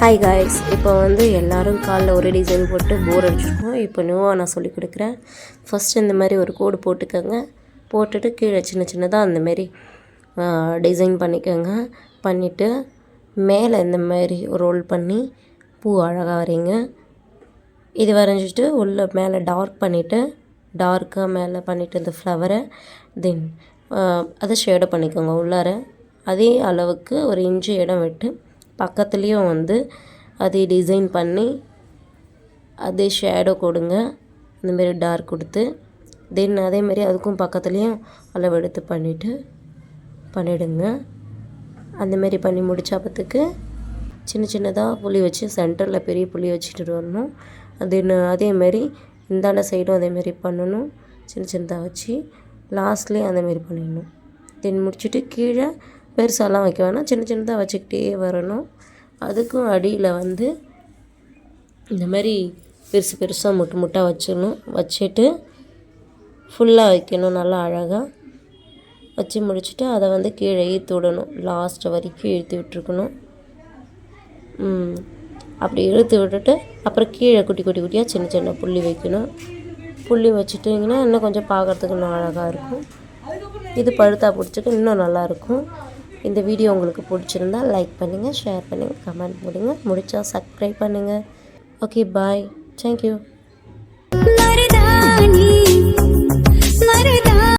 Hi guys, இப்போ எல்லோரும் காலில் ஒரு டிசைன் போட்டு போர் அடிச்சிருக்கோம். இப்போ நியூவாக நான் சொல்லிக் கொடுக்குறேன். ஃபஸ்ட்டு இந்த மாதிரி ஒரு கோடு போட்டுக்கோங்க. போட்டுட்டு கீழே சின்ன சின்னதாக அந்தமாரி டிசைன் பண்ணிக்கோங்க. பண்ணிவிட்டு மேலே இந்த மாதிரி ரோல் பண்ணி பூ அழகாக வரைங்க. இது வரைஞ்சிட்டு உள்ளே மேலே டார்க் பண்ணிவிட்டு டார்க்காக மேலே பண்ணிவிட்டு இந்த ஃப்ளவரை தென் அதை ஷேடோ பண்ணிக்கோங்க. உள்ளார அதே அளவுக்கு ஒரு இன்ச்சு இடம் விட்டு பக்கத்துலேயும் அதே டிசைன் பண்ணி அதே ஷேடோ கொடுங்க. அந்தமாரி டார்க் கொடுத்து தென் அதேமாரி அதுக்கும் பக்கத்துலேயும் அளவு எடுத்து பண்ணிவிடுங்க. அந்தமாரி பண்ணி முடிச்சப்பத்துக்கு சின்ன சின்னதாக புள்ளி வச்சு சென்டரில் பெரிய புள்ளி வச்சுட்டு வரணும். அதேமாரி இந்தாண்ட சைடும் அதேமாரி பண்ணணும். சின்ன சின்னதாக வச்சு லாஸ்ட்லேயும் அதேமாரி பண்ணிடணும். தென் முடிச்சுட்டு கீழே பெருசாலாம் வைக்க வேணாம், சின்ன சின்னதாக வச்சுக்கிட்டே வரணும். அதுக்கும் அடியில் இந்த மாதிரி பெருசு பெருசாக முட்டாக வச்சிடணும். வச்சுட்டு ஃபுல்லாக வைக்கணும். நல்லா அழகாக வச்சு முடிச்சுட்டு அதை கீழே இழுத்து விடணும். லாஸ்ட்டு வரைக்கும் இழுத்து விட்டுருக்கணும். அப்படி இழுத்து விட்டுட்டு அப்புறம் கீழே குட்டி குட்டி குட்டியாக சின்ன சின்ன புள்ளி வைக்கணும். புள்ளி வச்சுட்டிங்கன்னா இன்னும் கொஞ்சம் பார்க்குறதுக்கு இன்னும் அழகாக இருக்கும். இது பழுத்தா பிடிச்சிட்டு இன்னும் நல்லாயிருக்கும். இந்த வீடியோ உங்களுக்கு பிடிச்சிருந்தா லைக் பண்ணுங்கள், ஷேர் பண்ணுங்கள், கமெண்ட் பண்ணுங்கள், முடிச்சா சப்ஸ்கிரைப் பண்ணுங்கள். ஓகே, பாய், தேங்க்யூ.